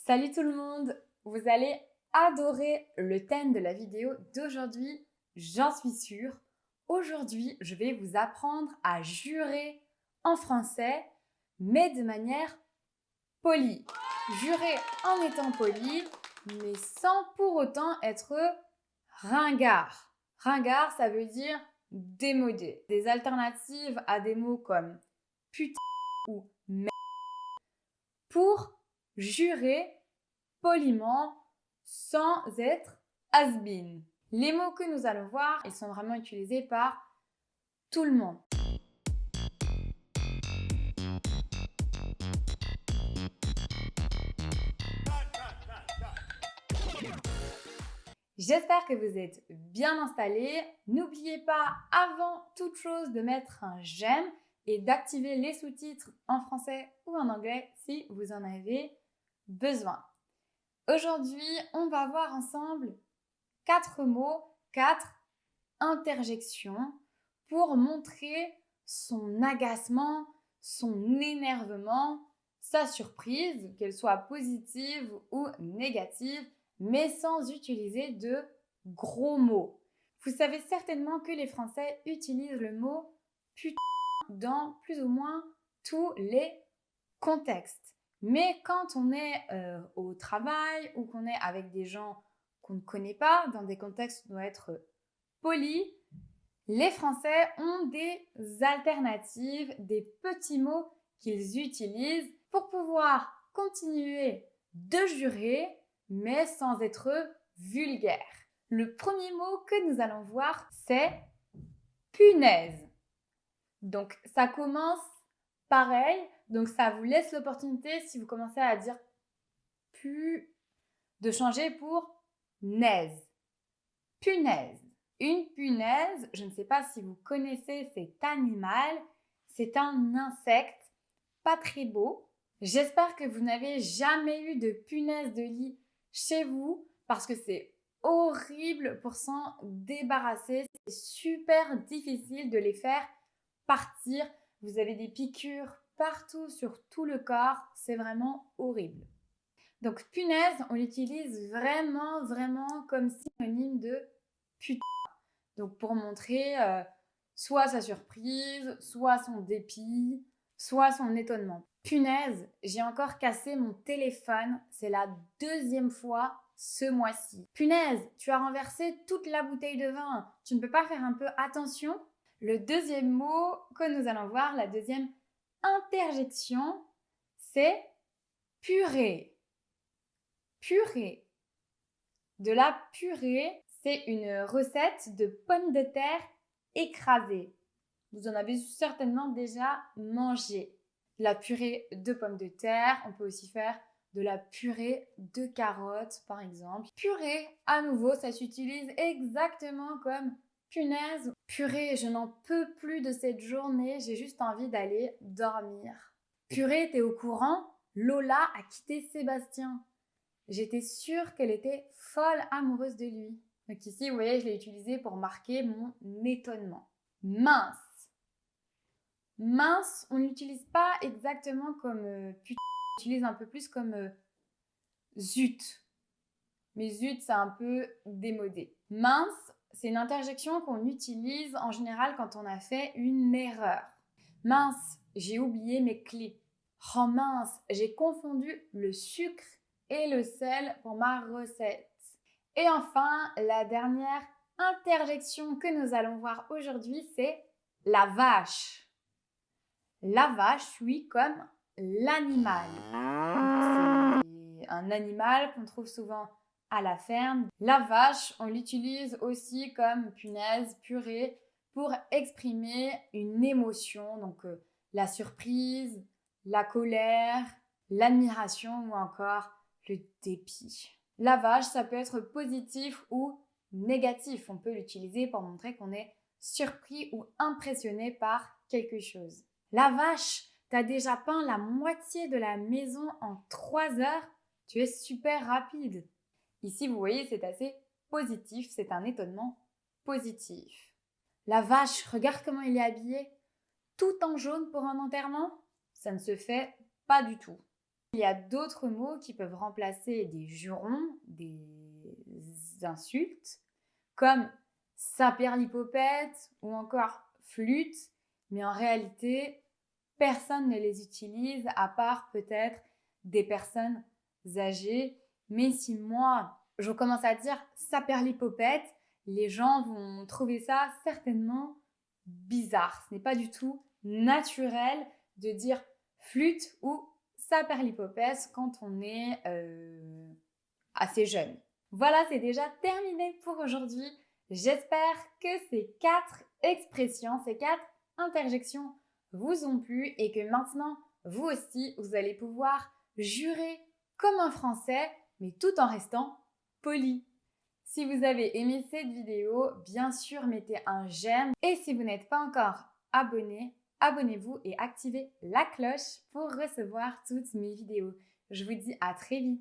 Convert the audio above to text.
Salut tout le monde! Vous allez adorer le thème de la vidéo d'aujourd'hui, j'en suis sûre. Aujourd'hui, je vais vous apprendre à jurer en français, mais de manière polie. Jurer en étant poli, mais sans pour autant être ringard. Ringard, ça veut dire démodé. Des alternatives à des mots comme putain ou merde pour jurer poliment sans être has-been. Les mots que nous allons voir, ils sont vraiment utilisés par tout le monde. J'espère que vous êtes bien installés. N'oubliez pas, avant toute chose, de mettre un j'aime et d'activer les sous-titres en français ou en anglais si vous en avez besoin. Aujourd'hui, on va voir ensemble 4 mots, 4 interjections pour montrer son agacement, son énervement, sa surprise, qu'elle soit positive ou négative, mais sans utiliser de gros mots. Vous savez certainement que les Français utilisent le mot putain dans plus ou moins tous les contextes. Mais quand on est au travail ou qu'on est avec des gens qu'on ne connaît pas, dans des contextes où on doit être poli, les Français ont des alternatives, des petits mots qu'ils utilisent pour pouvoir continuer de jurer, mais sans être vulgaire. Le premier mot que nous allons voir, c'est punaise. Donc, ça commence pareil. Donc, ça vous laisse l'opportunité, si vous commencez à dire de changer pour naise. Punaise. Une punaise, je ne sais pas si vous connaissez cet animal, c'est un insecte pas très beau. J'espère que vous n'avez jamais eu de punaise de lit chez vous parce que c'est horrible pour s'en débarrasser. C'est super difficile de les faire partir. Vous avez des piqûres partout sur tout le corps. C'est vraiment horrible. Donc punaise, on l'utilise vraiment comme synonyme de putain. Donc pour montrer soit sa surprise, soit son dépit, soit son étonnement. Punaise, j'ai encore cassé mon téléphone. C'est la 2e fois ce mois-ci. Punaise, tu as renversé toute la bouteille de vin. Tu ne peux pas faire un peu attention? Le deuxième mot que nous allons voir, la deuxième interjection, c'est purée. Purée. De la purée, c'est une recette de pommes de terre écrasées. Vous en avez certainement déjà mangé. La purée de pommes de terre, on peut aussi faire de la purée de carottes par exemple. Purée, à nouveau, ça s'utilise exactement comme punaise. Purée, je n'en peux plus de cette journée, j'ai juste envie d'aller dormir. Purée, t'es au courant? Lola a quitté Sébastien. J'étais sûre qu'elle était folle amoureuse de lui. Donc ici, vous voyez, je l'ai utilisé pour marquer mon étonnement. Mince. Mince, on ne l'utilise pas exactement comme putain, on l'utilise un peu plus comme zut. Mais zut, c'est un peu démodé. Mince, c'est une interjection qu'on utilise en général quand on a fait une erreur. Mince, j'ai oublié mes clés. Oh mince, j'ai confondu le sucre et le sel pour ma recette. Et enfin, la dernière interjection que nous allons voir aujourd'hui, c'est la vache. La vache, oui, comme l'animal. C'est un animal qu'on trouve souvent à la ferme. La vache, on l'utilise aussi comme punaise, purée, pour exprimer une émotion, donc la surprise, la colère, l'admiration ou encore le dépit. La vache, ça peut être positif ou négatif. On peut l'utiliser pour montrer qu'on est surpris ou impressionné par quelque chose. La vache, t'as déjà peint la moitié de la maison en 3 heures. Tu es super rapide. Ici, vous voyez, c'est assez positif. C'est un étonnement positif. La vache, regarde comment il est habillé. Tout en jaune pour un enterrement. Ça ne se fait pas du tout. Il y a d'autres mots qui peuvent remplacer des jurons, des insultes, comme saperlipopette ou encore flûte, mais en réalité, personne ne les utilise à part peut-être des personnes âgées. Mais si moi, je commence à dire saperlipopette, les gens vont trouver ça certainement bizarre. Ce n'est pas du tout naturel de dire flûte ou saperlipopette quand on est assez jeune. Voilà, c'est déjà terminé pour aujourd'hui. J'espère que ces 4 expressions, ces 4 interjections vous ont plu et que maintenant, vous aussi, vous allez pouvoir jurer comme un Français, mais tout en restant poli. Si vous avez aimé cette vidéo, bien sûr, mettez un j'aime. Et si vous n'êtes pas encore abonné, abonnez-vous et activez la cloche pour recevoir toutes mes vidéos. Je vous dis à très vite.